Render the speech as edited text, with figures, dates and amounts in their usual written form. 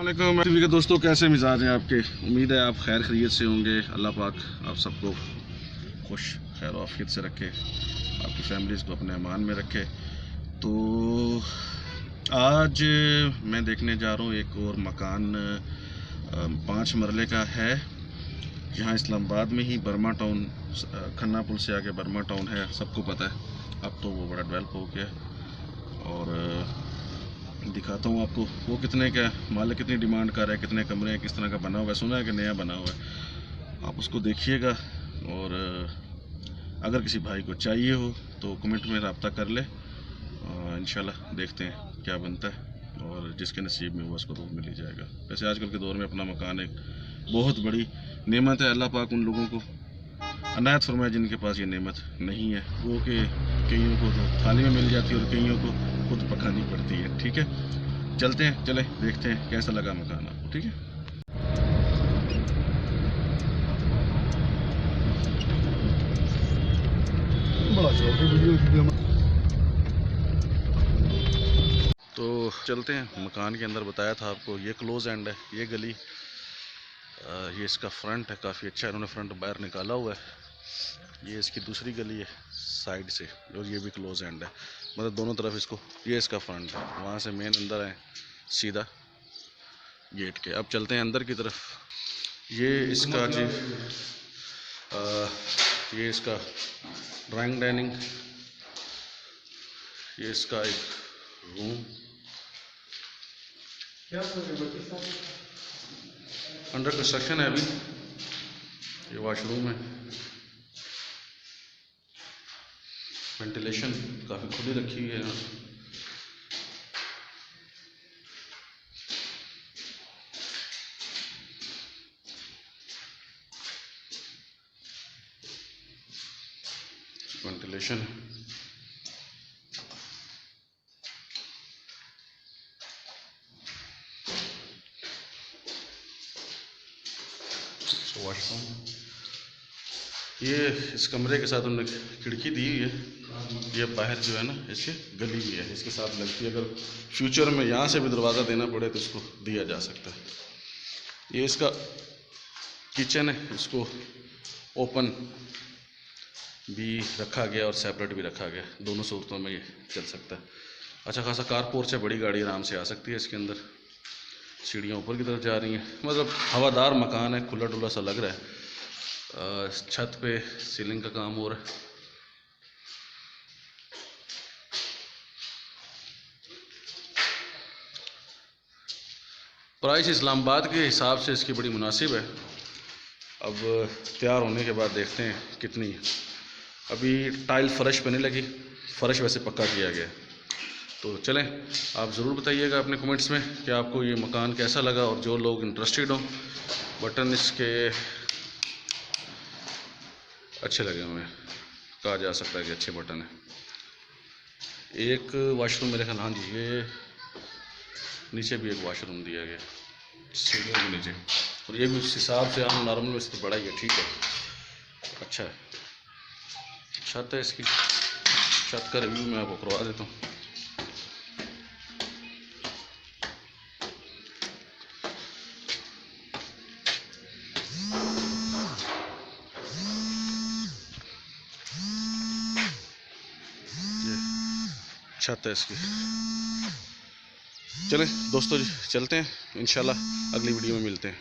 वालेकुम टीवी के दोस्तों, कैसे मिजाज हैं आपके। उम्मीद है आप खैर खैरियत से होंगे। अल्लाह पाक आप सबको खुश खैर आफियत से रखे, आपकी फैमिलीज़ को अपने अमान में रखे। तो आज मैं देखने जा रहा हूँ एक और मकान 5 मरले का है, यहाँ इस्लामाबाद में ही बर्मा टाउन, खन्ना पुल से आगे बर्मा टाउन है, सबको पता है। अब तो वो बड़ा डेवलप हो गया और दिखाता हूँ आपको वो कितने का मालिक कितनी डिमांड कर रहा है, कितने कमरे हैं, किस तरह का बना हुआ है। सुना है कि नया बना हुआ है। आप उसको देखिएगा और अगर किसी भाई को चाहिए हो तो कमेंट में रब्ता कर ले। इंशाल्लाह देखते हैं क्या बनता है और जिसके नसीब में हुआ उसको तो मिल ही जाएगा। वैसे आजकल के दौर में अपना मकान एक बहुत बड़ी नेमत है। अल्लाह पाक उन लोगों को अनायत फरमाए जिनके पास ये नेमत नहीं है। वो कि कईयों को तो थाली में मिल जाती है और कईयों को खुद पकानी पड़ती है। ठीक है, चलते हैं, चले देखते हैं कैसा लगा मकान आपको। ठीक है, तो चलते हैं मकान के अंदर। बताया था आपको ये क्लोज एंड है, ये गली, ये इसका फ्रंट है, काफ़ी अच्छा इन्होंने फ्रंट बाहर निकाला हुआ है। ये इसकी दूसरी गली है साइड से और ये भी क्लोज एंड है, मतलब दोनों तरफ इसको। ये इसका फ्रंट है, वहाँ से मेन अंदर है सीधा गेट के। अब चलते हैं अंदर की तरफ। ये इसका जी ये इसका ड्राइंग डाइनिंग, ये इसका एक रूम, अंडर कंस्ट्रक्शन है अभी। ये वॉशरूम है, वेंटिलेशन काफ़ी खुली रखी हुई है। Ventilation washroom. ये इस कमरे के साथ उन्होंने खिड़की दी हुई है। ये बाहर जो है ना इसके गली भी है, इसके साथ लगती है। अगर फ्यूचर में यहाँ से भी दरवाज़ा देना पड़े तो इसको दिया जा सकता है। ये इसका किचन है, इसको ओपन भी रखा गया और सेपरेट भी रखा गया, दोनों सूरतों में ये चल सकता है। अच्छा खासा कार पोर्च है, बड़ी गाड़ी आराम से आ सकती है इसके अंदर। सीढ़ियाँ ऊपर की तरफ जा रही हैं, मतलब हवादार मकान है, खुला डुला सा लग रहा है। छत पे सीलिंग का काम हो रहा है। प्राइस इस्लामाबाद के हिसाब से इसकी बड़ी मुनासिब है। अब तैयार होने के बाद देखते हैं कितनी। अभी टाइल फर्श पे नहीं लगी, फ़र्श वैसे पक्का किया गया। तो चलें, आप ज़रूर बताइएगा अपने कमेंट्स में कि आपको ये मकान कैसा लगा। और जो लोग इंटरेस्टेड हों, बटन इसके अच्छे लगे हमें, कहा जा सकता है कि अच्छे बटन है। एक वाशरूम मेरे ख्याल, हाँ जी, ये नीचे भी एक वाशरूम दिया गया सीढ़ियों के नीचे। और ये भी उस हिसाब से हम नॉर्मल में से तो बड़ा ही है, ठीक है, अच्छा है। छत है इसकी, छत का रिव्यू मैं आपको करवा देता हूँ। छत है इसकी। चलें दोस्तों जी, चलते हैं, इंशाल्लाह अगली वीडियो में मिलते हैं।